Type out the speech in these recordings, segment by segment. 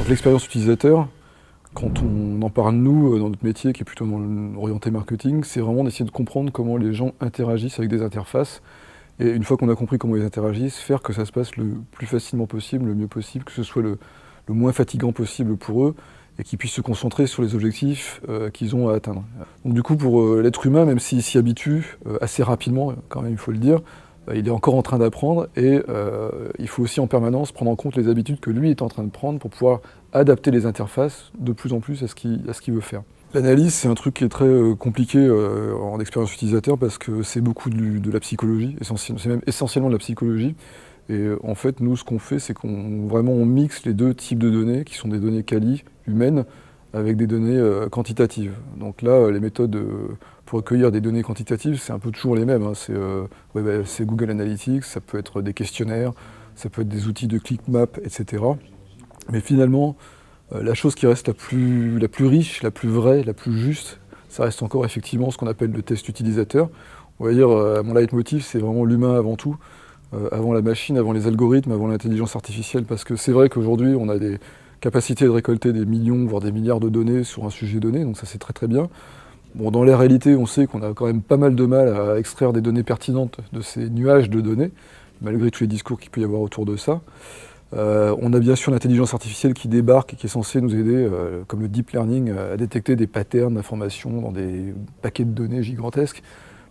Donc l'expérience utilisateur, quand on en parle nous, dans notre métier qui est plutôt orienté marketing, c'est vraiment d'essayer de comprendre comment les gens interagissent avec des interfaces. Et une fois qu'on a compris comment ils interagissent, faire que ça se passe le plus facilement possible, le mieux possible, que ce soit le moins fatigant possible pour eux, et qu'ils puissent se concentrer sur les objectifs qu'ils ont à atteindre. Donc du coup, pour l'être humain, même s'il s'y habitue assez rapidement, quand même il faut le dire, il est encore en train d'apprendre, et il faut aussi en permanence prendre en compte les habitudes que lui est en train de prendre pour pouvoir adapter les interfaces de plus en plus à ce qu'il veut faire. L'analyse, c'est un truc qui est très compliqué en expérience utilisateur parce que c'est beaucoup de la psychologie, c'est même essentiellement de la psychologie. Et en fait, nous, ce qu'on fait, c'est on mixe les deux types de données, qui sont des données quali, humaines, avec des données quantitatives. Donc là, les méthodes pour recueillir des données quantitatives, c'est un peu toujours les mêmes, hein. C'est Google Analytics, ça peut être des questionnaires, ça peut être des outils de ClickMap, etc. Mais finalement, la chose qui reste la plus riche, la plus vraie, la plus juste, ça reste encore effectivement ce qu'on appelle le test utilisateur. On va dire, mon leitmotiv, c'est vraiment l'humain avant tout, avant la machine, avant les algorithmes, avant l'intelligence artificielle, parce que c'est vrai qu'aujourd'hui, on a des capacités de récolter des millions, voire des milliards de données sur un sujet donné, donc ça c'est très très bien. Bon, dans la réalité, on sait qu'on a quand même pas mal de mal à extraire des données pertinentes de ces nuages de données, malgré tous les discours qu'il peut y avoir autour de ça. On a bien sûr l'intelligence artificielle qui débarque et qui est censée nous aider, comme le deep learning, à détecter des patterns d'informations dans des paquets de données gigantesques.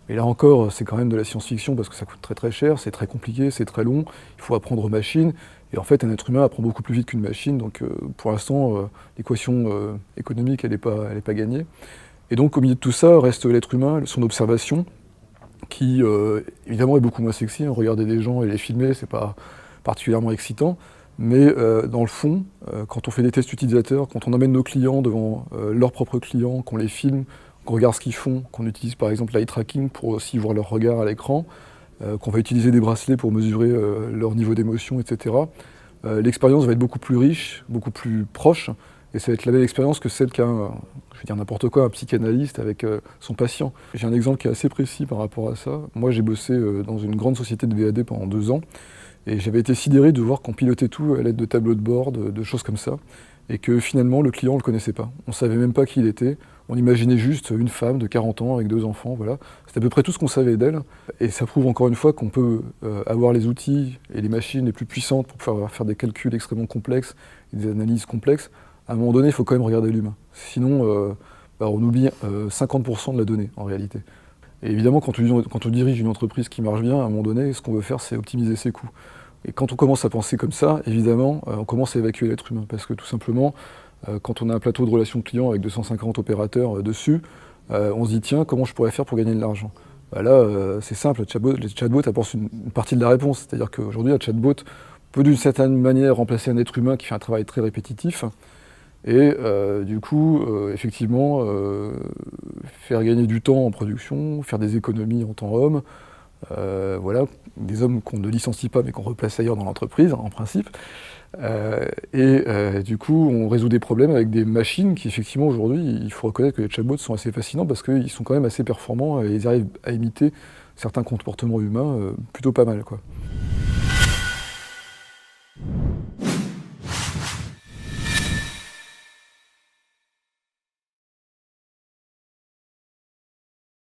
Mais là encore, c'est quand même de la science-fiction parce que ça coûte très très cher, c'est très compliqué, c'est très long, il faut apprendre aux machines. Et en fait, un être humain apprend beaucoup plus vite qu'une machine, donc pour l'instant, l'équation économique, elle n'est pas gagnée. Et donc au milieu de tout ça, reste l'être humain, son observation, qui évidemment est beaucoup moins sexy, hein. Regarder des gens et les filmer, c'est pas particulièrement excitant, mais dans le fond, quand on fait des tests utilisateurs, quand on emmène nos clients devant leurs propres clients, qu'on les filme, qu'on regarde ce qu'ils font, qu'on utilise par exemple l'eye tracking pour aussi voir leur regard à l'écran, qu'on va utiliser des bracelets pour mesurer leur niveau d'émotion, etc., l'expérience va être beaucoup plus riche, beaucoup plus proche, et ça va être la même expérience que celle je vais dire n'importe quoi, un psychanalyste avec son patient. J'ai un exemple qui est assez précis par rapport à ça. Moi, j'ai bossé dans une grande société de VAD pendant 2 ans, et j'avais été sidéré de voir qu'on pilotait tout à l'aide de tableaux de bord, de choses comme ça, et que finalement, le client, on ne le connaissait pas. On ne savait même pas qui il était. On imaginait juste une femme de 40 ans avec 2 enfants, voilà. C'était à peu près tout ce qu'on savait d'elle. Et ça prouve encore une fois qu'on peut avoir les outils et les machines les plus puissantes pour pouvoir faire des calculs extrêmement complexes et des analyses complexes. À un moment donné, il faut quand même regarder l'humain. Sinon, on oublie 50% de la donnée, en réalité. Et évidemment, quand on dirige une entreprise qui marche bien, à un moment donné, ce qu'on veut faire, c'est optimiser ses coûts. Et quand on commence à penser comme ça, évidemment, on commence à évacuer l'être humain. Parce que tout simplement, quand on a un plateau de relations clients avec 250 opérateurs dessus, on se dit, tiens, comment je pourrais faire pour gagner de l'argent? Là, c'est simple, le chatbot apporte une partie de la réponse. C'est-à-dire qu'aujourd'hui, un chatbot peut d'une certaine manière remplacer un être humain qui fait un travail très répétitif. Et du coup, effectivement, faire gagner du temps en production, faire des économies en temps homme, voilà, des hommes qu'on ne licencie pas mais qu'on replace ailleurs dans l'entreprise, en principe. Du coup, on résout des problèmes avec des machines qui, effectivement, aujourd'hui, il faut reconnaître que les chatbots sont assez fascinants parce qu'ils sont quand même assez performants et ils arrivent à imiter certains comportements humains plutôt pas mal, quoi.